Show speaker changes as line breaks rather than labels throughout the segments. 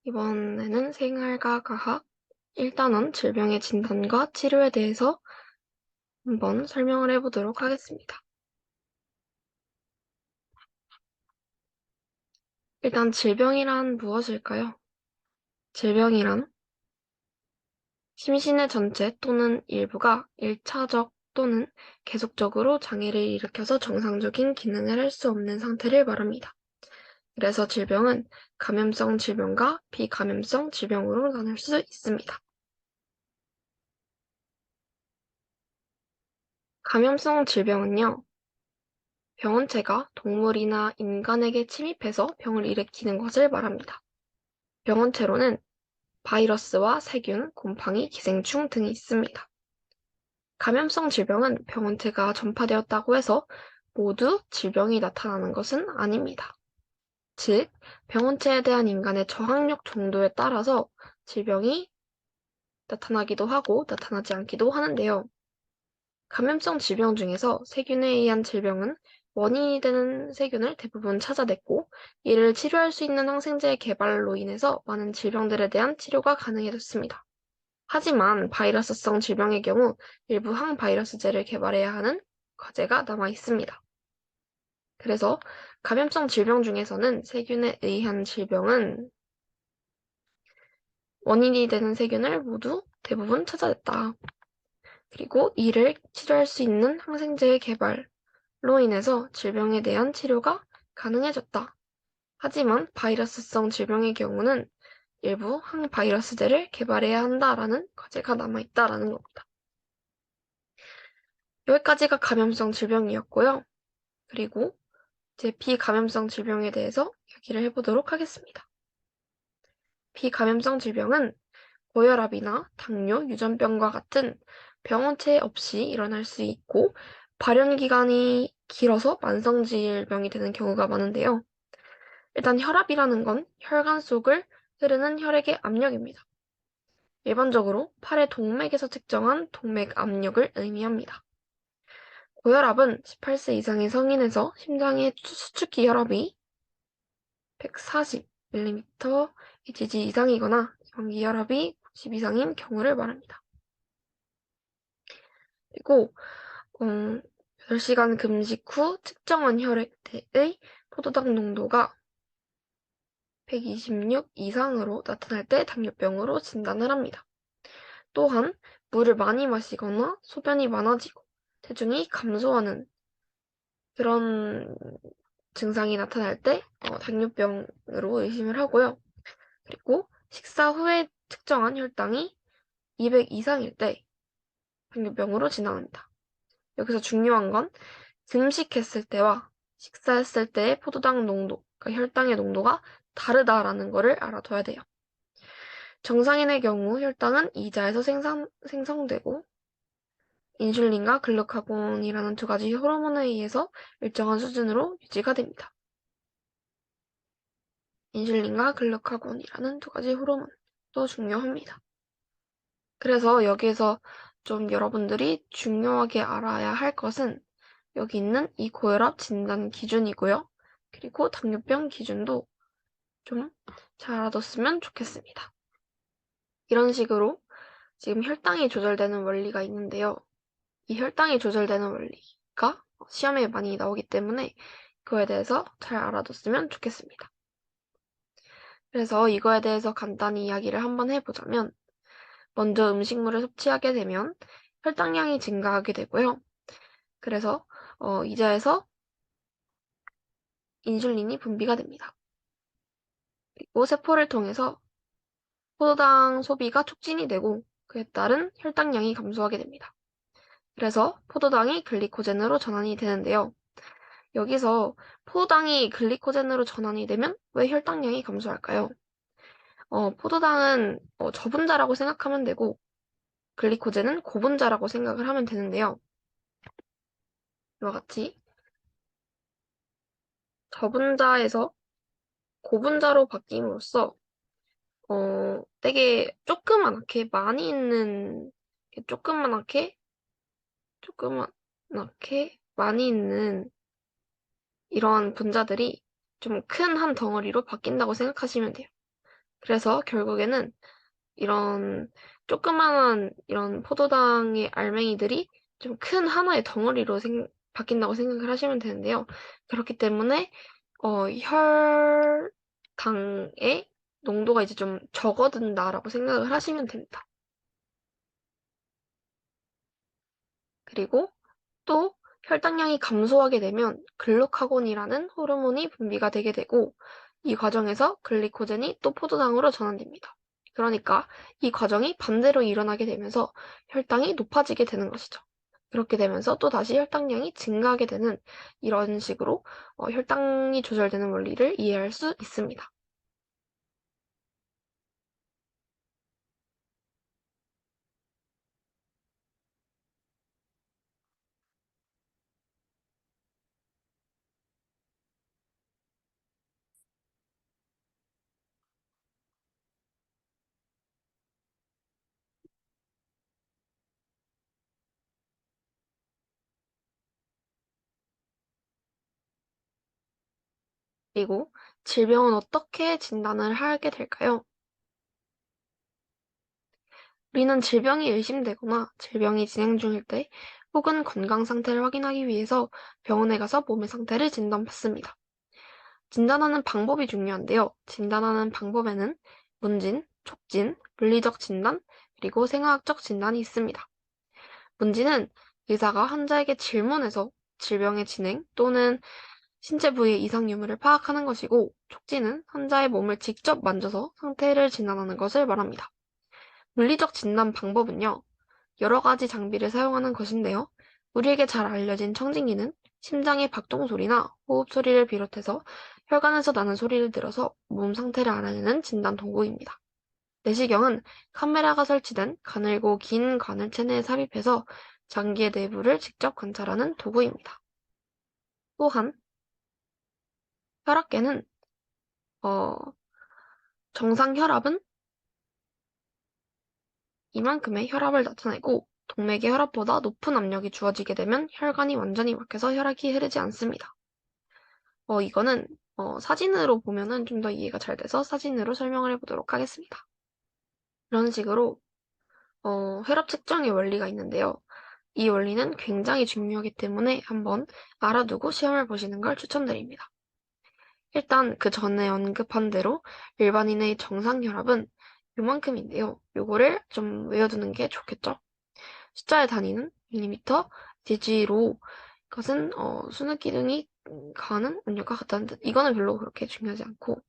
이번에는 생활과 과학, 일단은 질병의 진단과 치료에 대해서 한번 설명을 해보도록 하겠습니다. 일단 질병이란 무엇일까요? 질병이란 심신의 전체 또는 일부가 1차적 또는 계속적으로 장애를 일으켜서 정상적인 기능을 할 수 없는 상태를 말합니다. 그래서 질병은 감염성 질병과 비감염성 질병으로 나눌 수 있습니다. 감염성 질병은요, 병원체가 동물이나 인간에게 침입해서 병을 일으키는 것을 말합니다. 병원체로는 바이러스와 세균, 곰팡이, 기생충 등이 있습니다. 감염성 질병은 병원체가 전파되었다고 해서 모두 질병이 나타나는 것은 아닙니다. 즉, 병원체에 대한 인간의 저항력 정도에 따라서 질병이 나타나기도 하고 나타나지 않기도 하는데요. 감염성 질병 중에서 세균에 의한 질병은 원인이 되는 세균을 대부분 찾아냈고, 이를 치료할 수 있는 항생제의 개발로 인해서 많은 질병들에 대한 치료가 가능해졌습니다. 하지만 바이러스성 질병의 경우 일부 항바이러스제를 개발해야 하는 과제가 남아 있습니다. 그래서 감염성 질병 중에서는 세균에 의한 질병은 원인이 되는 세균을 모두 대부분 찾아냈다. 그리고 이를 치료할 수 있는 항생제의 개발로 인해서 질병에 대한 치료가 가능해졌다. 하지만 바이러스성 질병의 경우는 일부 항바이러스제를 개발해야 한다라는 과제가 남아있다라는 겁니다. 여기까지가 감염성 질병이었고요. 그리고 이제 비감염성 질병에 대해서 얘기를 해보도록 하겠습니다. 비감염성 질병은 고혈압이나 당뇨, 유전병과 같은 병원체 없이 일어날 수 있고 발현 기간이 길어서 만성 질병이 되는 경우가 많은데요. 일단 혈압이라는 건 혈관 속을 흐르는 혈액의 압력입니다. 일반적으로 팔의 동맥에서 측정한 동맥 압력을 의미합니다. 고혈압은 18세 이상의 성인에서 심장의 수축기 혈압이 140mm HG 이상이거나 경기 혈압이 90 이상인 경우를 말합니다. 그리고 8시간 금식 후 측정한 혈액의 포도당 농도가 126 이상으로 나타날 때 당뇨병으로 진단을 합니다. 또한 물을 많이 마시거나 소변이 많아지고 체중이 감소하는 그런 증상이 나타날 때 당뇨병으로 의심을 하고요. 그리고 식사 후에 측정한 혈당이 200 이상일 때 당뇨병으로 진단합니다. 여기서 중요한 건 금식했을 때와 식사했을 때의 포도당 농도, 그러니까 혈당의 농도가 다르다라는 것을 알아둬야 돼요. 정상인의 경우 혈당은 이자에서 생성되고 인슐린과 글루카곤이라는 두 가지 호르몬에 의해서 일정한 수준으로 유지가 됩니다. 인슐린과 글루카곤이라는 두 가지 호르몬도 중요합니다. 그래서 여기에서 좀 여러분들이 중요하게 알아야 할 것은 여기 있는 이 고혈압 진단 기준이고요. 그리고 당뇨병 기준도 좀 잘 알아뒀으면 좋겠습니다. 이런 식으로 지금 혈당이 조절되는 원리가 있는데요. 이 혈당이 조절되는 원리가 시험에 많이 나오기 때문에 그거에 대해서 잘 알아뒀으면 좋겠습니다. 그래서 이거에 대해서 간단히 이야기를 한번 해보자면 먼저 음식물을 섭취하게 되면 혈당량이 증가하게 되고요. 그래서 이자에서 인슐린이 분비가 됩니다. 그리고 세포를 통해서 포도당 소비가 촉진이 되고 그에 따른 혈당량이 감소하게 됩니다. 그래서 포도당이 글리코젠으로 전환이 되는데요. 여기서 포도당이 글리코젠으로 전환이 되면 왜 혈당량이 감소할까요? 포도당은 저분자라고 생각하면 되고 글리코젠은 고분자라고 생각을 하면 되는데요. 이와 같이 저분자에서 고분자로 바뀜으로써 되게 조그맣게 많이 있는 조그맣게 많이 있는 이러한 분자들이 좀 큰 한 덩어리로 바뀐다고 생각하시면 돼요. 그래서 결국에는 이런 조그마한 이런 포도당의 알맹이들이 좀 큰 하나의 덩어리로 바뀐다고 생각을 하시면 되는데요. 그렇기 때문에 혈당의 농도가 이제 좀 적어든다라고 생각을 하시면 됩니다. 그리고 또 혈당량이 감소하게 되면 글루카곤이라는 호르몬이 분비가 되게 되고 이 과정에서 글리코젠이 또 포도당으로 전환됩니다. 그러니까 이 과정이 반대로 일어나게 되면서 혈당이 높아지게 되는 것이죠. 그렇게 되면서 또 다시 혈당량이 증가하게 되는 이런 식으로 혈당이 조절되는 원리를 이해할 수 있습니다. 그리고 질병은 어떻게 진단을 하게 될까요? 우리는 질병이 의심되거나 질병이 진행 중일 때 혹은 건강 상태를 확인하기 위해서 병원에 가서 몸의 상태를 진단받습니다. 진단하는 방법이 중요한데요. 진단하는 방법에는 문진, 촉진, 물리적 진단, 그리고 생화학적 진단이 있습니다. 문진은 의사가 환자에게 질문해서 질병의 진행 또는 신체 부위의 이상 유무를 파악하는 것이고, 촉진은 환자의 몸을 직접 만져서 상태를 진단하는 것을 말합니다. 물리적 진단 방법은요, 여러 가지 장비를 사용하는 것인데요. 우리에게 잘 알려진 청진기는 심장의 박동 소리나 호흡 소리를 비롯해서 혈관에서 나는 소리를 들어서 몸 상태를 알아내는 진단 도구입니다. 내시경은 카메라가 설치된 가늘고 긴 관을 체내에 삽입해서 장기의 내부를 직접 관찰하는 도구입니다. 또한 혈압계는 어, 정상 혈압은 이만큼의 혈압을 나타내고 동맥의 혈압보다 높은 압력이 주어지게 되면 혈관이 완전히 막혀서 혈액이 흐르지 않습니다. 이거는 사진으로 보면은 좀 더 이해가 잘 돼서 사진으로 설명을 해보도록 하겠습니다. 이런 식으로 혈압 측정의 원리가 있는데요. 이 원리는 굉장히 중요하기 때문에 한번 알아두고 시험을 보시는 걸 추천드립니다. 일단 그 전에 언급한 대로 일반인의 정상 혈압은 요만큼인데요. 요거를 좀 외워두는 게 좋겠죠. 숫자의 단위는 밀리미터, 데지로 이것은 순환 기능이 가는 음력과 같다는 뜻. 이거는 별로 그렇게 중요하지 않고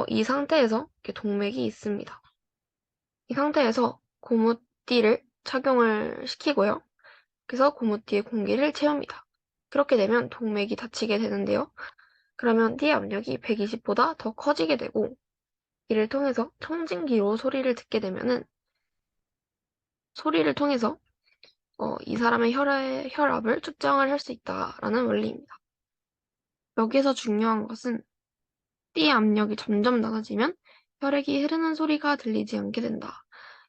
이 상태에서 이렇게 동맥이 있습니다. 이 상태에서 고무띠를 착용을 시키고요. 그래서 고무띠에 공기를 채웁니다. 그렇게 되면 동맥이 닫히게 되는데요. 그러면 띠 압력이 120보다 더 커지게 되고 이를 통해서 청진기로 소리를 듣게 되면은 소리를 통해서 이 사람의 혈압을 측정을 할 수 있다라는 원리입니다. 여기에서 중요한 것은 띠 압력이 점점 낮아지면 혈액이 흐르는 소리가 들리지 않게 된다.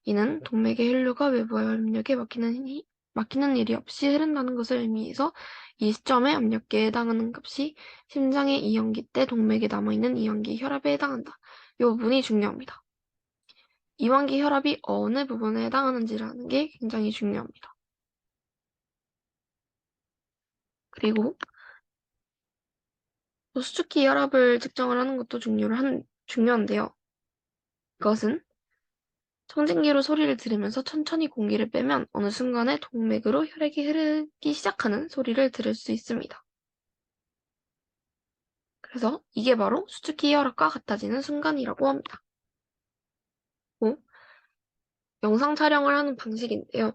이는 동맥의 혈류가 외부의 압력에 막히는 일이 없이 흐른다는 것을 의미해서 이 시점에 압력계에 해당하는 값이 심장의 이완기 때 동맥에 남아있는 이완기 혈압에 해당한다. 이 부분이 중요합니다. 이완기 혈압이 어느 부분에 해당하는지를 아는 게 굉장히 중요합니다. 그리고 수축기 혈압을 측정을 하는 것도 중요한데요. 이것은 청진기로 소리를 들으면서 천천히 공기를 빼면 어느 순간에 동맥으로 혈액이 흐르기 시작하는 소리를 들을 수 있습니다. 그래서 이게 바로 수축기 혈압과 같아지는 순간이라고 합니다. 또 영상 촬영을 하는 방식인데요.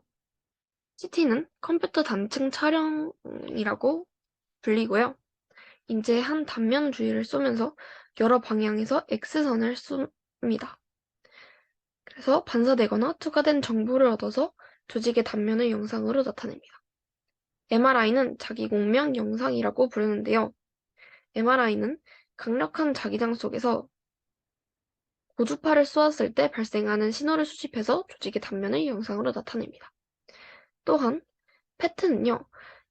CT는 컴퓨터 단층 촬영이라고 불리고요. 이제 한 단면 주위를 쏘면서 여러 방향에서 X선을 쏩니다. 그래서 반사되거나 투과된 정보를 얻어서 조직의 단면을 영상으로 나타냅니다. MRI는 자기공명 영상이라고 부르는데요. MRI는 강력한 자기장 속에서 고주파를 쏘았을 때 발생하는 신호를 수집해서 조직의 단면을 영상으로 나타냅니다. 또한 PET는요,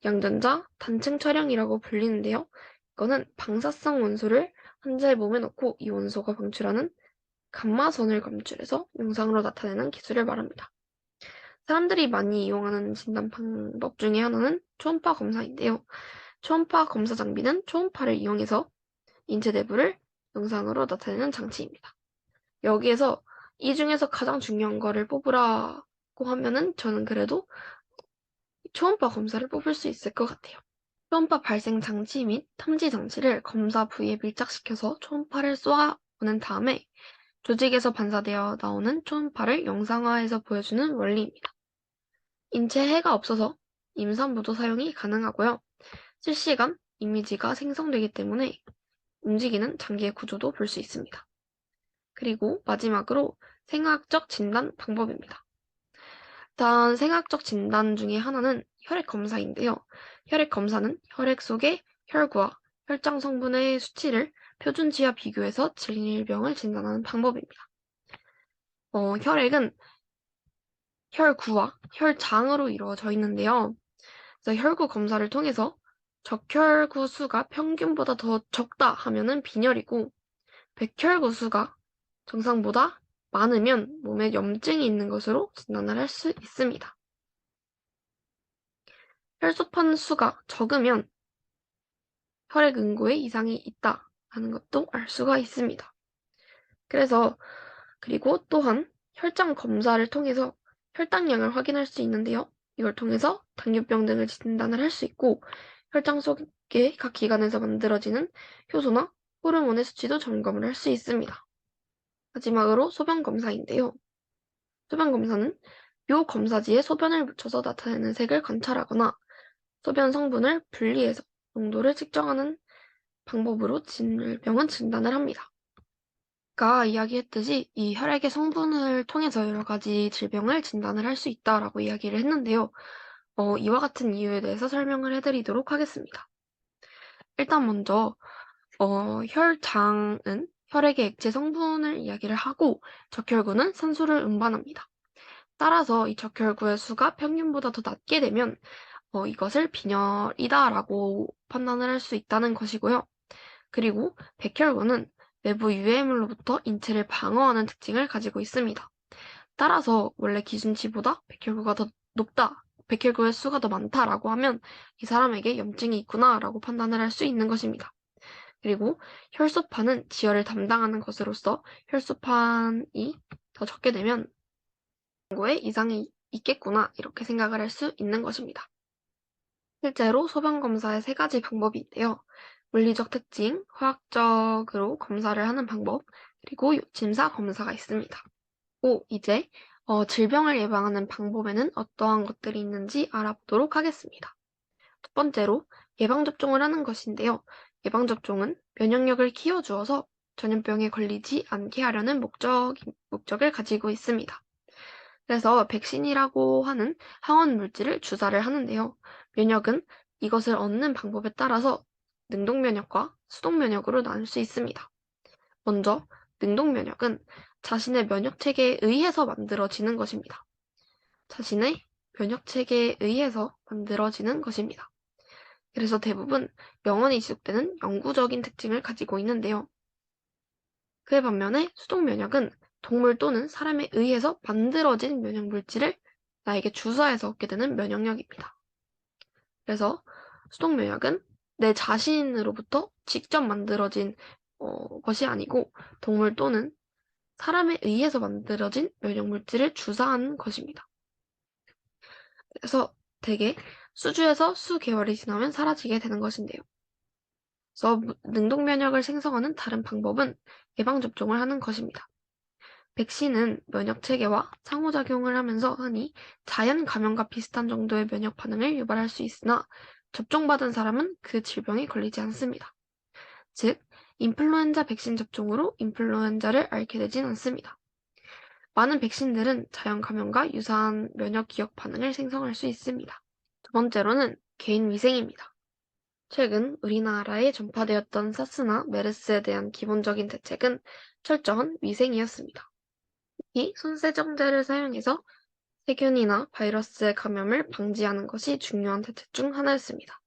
양전자 단층 촬영이라고 불리는데요. 이거는 방사성 원소를 환자의 몸에 넣고 이 원소가 방출하는 감마선을 검출해서 영상으로 나타내는 기술을 말합니다. 사람들이 많이 이용하는 진단 방법 중에 하나는 초음파 검사인데요. 초음파 검사 장비는 초음파를 이용해서 인체 내부를 영상으로 나타내는 장치입니다. 여기에서 이 중에서 가장 중요한 거를 뽑으라고 하면은 저는 그래도 초음파 검사를 뽑을 수 있을 것 같아요. 초음파 발생 장치 및 탐지 장치를 검사 부위에 밀착시켜서 초음파를 쏘아보낸 다음에 조직에서 반사되어 나오는 초음파를 영상화해서 보여주는 원리입니다. 인체에 해가 없어서 임산부도 사용이 가능하고요. 실시간 이미지가 생성되기 때문에 움직이는 장기의 구조도 볼 수 있습니다. 그리고 마지막으로 생화학적 진단 방법입니다. 일단 생화학적 진단 중에 하나는 혈액 검사인데요. 혈액 검사는 혈액 속의 혈구와 혈장 성분의 수치를 표준치와 비교해서 질병을 진단하는 방법입니다. 혈액은 혈구와 혈장으로 이루어져 있는데요. 그래서 혈구 검사를 통해서 적혈구 수가 평균보다 더 적다 하면은 빈혈이고, 백혈구 수가 정상보다 많으면 몸에 염증이 있는 것으로 진단을 할 수 있습니다. 혈소판 수가 적으면 혈액 응고에 이상이 있다 하는 것도 알 수가 있습니다. 그리고 또한 혈장 검사를 통해서 혈당량을 확인할 수 있는데요. 이걸 통해서 당뇨병 등을 진단을 할 수 있고, 혈장 속의 각 기관에서 만들어지는 효소나 호르몬의 수치도 점검을 할 수 있습니다. 마지막으로 소변 검사인데요. 소변 검사는 묘 검사지에 소변을 묻혀서 나타내는 색을 관찰하거나 소변 성분을 분리해서 농도를 측정하는 방법으로 질병은 진단을 합니다. 아까 이야기했듯이 이 혈액의 성분을 통해서 여러 가지 질병을 진단을 할 수 있다라고 이야기를 했는데요. 이와 같은 이유에 대해서 설명을 해드리도록 하겠습니다. 일단 먼저 혈장은 혈액의 액체 성분을 이야기를 하고 적혈구는 산소를 운반합니다. 따라서 이 적혈구의 수가 평균보다 더 낮게 되면 이것을 빈혈이다라고 판단을 할 수 있다는 것이고요. 그리고 백혈구는 외부 유해물로부터 인체를 방어하는 특징을 가지고 있습니다. 따라서 원래 기준치보다 백혈구가 더 높다, 백혈구의 수가 더 많다라고 하면 이 사람에게 염증이 있구나라고 판단을 할 수 있는 것입니다. 그리고 혈소판은 지혈을 담당하는 것으로서 혈소판이 더 적게 되면 거에 이상이 있겠구나 이렇게 생각을 할 수 있는 것입니다. 실제로 소변 검사의 세 가지 방법이 있는데요. 물리적 특징, 화학적으로 검사를 하는 방법, 그리고 침사 검사가 있습니다. 이제 질병을 예방하는 방법에는 어떠한 것들이 있는지 알아보도록 하겠습니다. 첫 번째로 예방접종을 하는 것인데요. 예방접종은 면역력을 키워주어서 전염병에 걸리지 않게 하려는 목적을 가지고 있습니다. 그래서 백신이라고 하는 항원 물질을 주사를 하는데요. 면역은 이것을 얻는 방법에 따라서 능동면역과 수동면역으로 나눌 수 있습니다. 먼저 능동면역은 자신의 면역체계에 의해서 만들어지는 것입니다. 자신의 면역체계에 의해서 만들어지는 것입니다. 그래서 대부분 병원에 이식되는 영구적인 특징을 가지고 있는데요. 그에 반면에 수동면역은 동물 또는 사람에 의해서 만들어진 면역물질을 나에게 주사해서 얻게 되는 면역력입니다. 그래서 수동면역은 내 자신으로부터 직접 만들어진 것이 아니고 동물 또는 사람에 의해서 만들어진 면역물질을 주사하는 것입니다. 그래서 대개 수주에서 수개월이 지나면 사라지게 되는 것인데요. 그래서 능동면역을 생성하는 다른 방법은 예방접종을 하는 것입니다. 백신은 면역체계와 상호작용을 하면서 흔히 자연 감염과 비슷한 정도의 면역 반응을 유발할 수 있으나 접종받은 사람은 그 질병에 걸리지 않습니다. 즉, 인플루엔자 백신 접종으로 인플루엔자를 앓게 되진 않습니다. 많은 백신들은 자연 감염과 유사한 면역 기억 반응을 생성할 수 있습니다. 두 번째로는 개인 위생입니다. 최근 우리나라에 전파되었던 사스나 메르스에 대한 기본적인 대책은 철저한 위생이었습니다. 특히 손세정제를 사용해서 세균이나 바이러스의 감염을 방지하는 것이 중요한 대책 중 하나였습니다.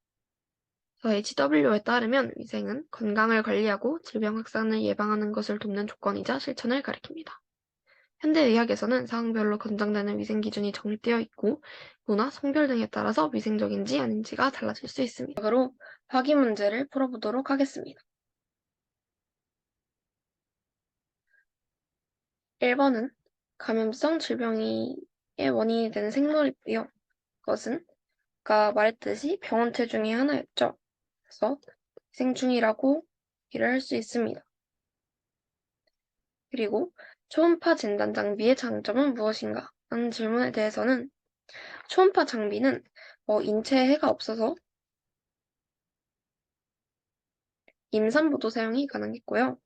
HW에 따르면 위생은 건강을 관리하고 질병 확산을 예방하는 것을 돕는 조건이자 실천을 가리킵니다. 현대의학에서는 상황별로 권장되는 위생 기준이 정립되어 있고 문화, 성별 등에 따라서 위생적인지 아닌지가 달라질 수 있습니다. 그로 확인 문제를 풀어보도록 하겠습니다. 1번은 감염성 질병의 원인이 되는 생로리고요. 그것은 아까 말했듯이 병원체 중의 하나였죠. 그래서 위생충이라고 얘기를 할 수 있습니다. 그리고 초음파 진단 장비의 장점은 무엇인가? 하는 질문에 대해서는 초음파 장비는 인체에 해가 없어서 임산부도 사용이 가능했고요.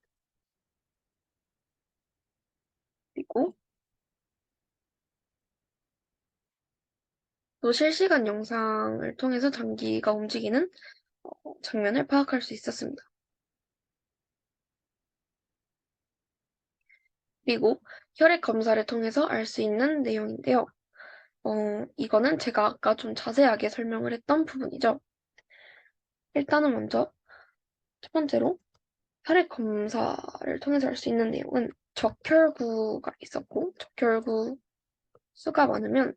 그리고 또 실시간 영상을 통해서 장기가 움직이는 장면을 파악할 수 있었습니다. 그리고 혈액 검사를 통해서 알 수 있는 내용인데요. 이거는 제가 아까 좀 자세하게 설명을 했던 부분이죠. 일단은 먼저 첫 번째로 혈액 검사를 통해서 알 수 있는 내용은 적혈구가 있었고 적혈구 수가 많으면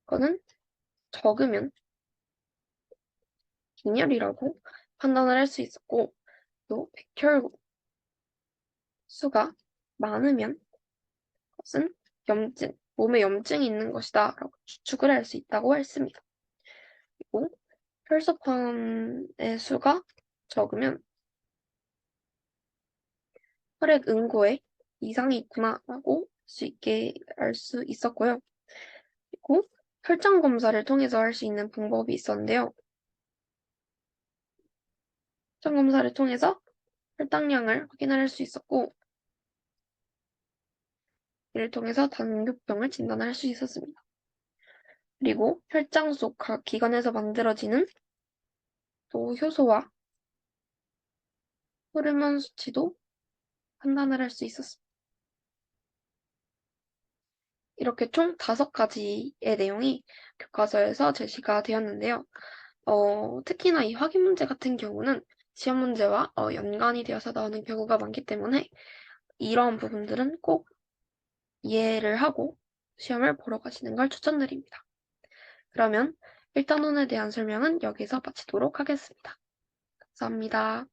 그거는 적으면 빈혈이라고 판단을 할 수 있었고 또 백혈구 수가 많으면 그것은 염증, 몸에 염증이 있는 것이다 라고 추측을 할 수 있다고 했습니다. 그리고 혈소판의 수가 적으면 혈액 응고에 이상이 있구나라고 알 수 있었고요. 그리고 혈장 검사를 통해서 할 수 있는 방법이 있었는데요. 혈장 검사를 통해서 혈당량을 확인할 수 있었고 이를 통해서 당뇨병을 진단할 수 있었습니다. 그리고 혈장 속 각 기관에서 만들어지는 또 효소와 호르몬 수치도 판단을 할 수 있었습니다. 이렇게 총 5가지의 내용이 교과서에서 제시가 되었는데요. 특히나 이 확인 문제 같은 경우는 시험 문제와 연관이 되어서 나오는 경우가 많기 때문에 이런 부분들은 꼭 이해를 하고 시험을 보러 가시는 걸 추천드립니다. 그러면 1단원에 대한 설명은 여기서 마치도록 하겠습니다. 감사합니다.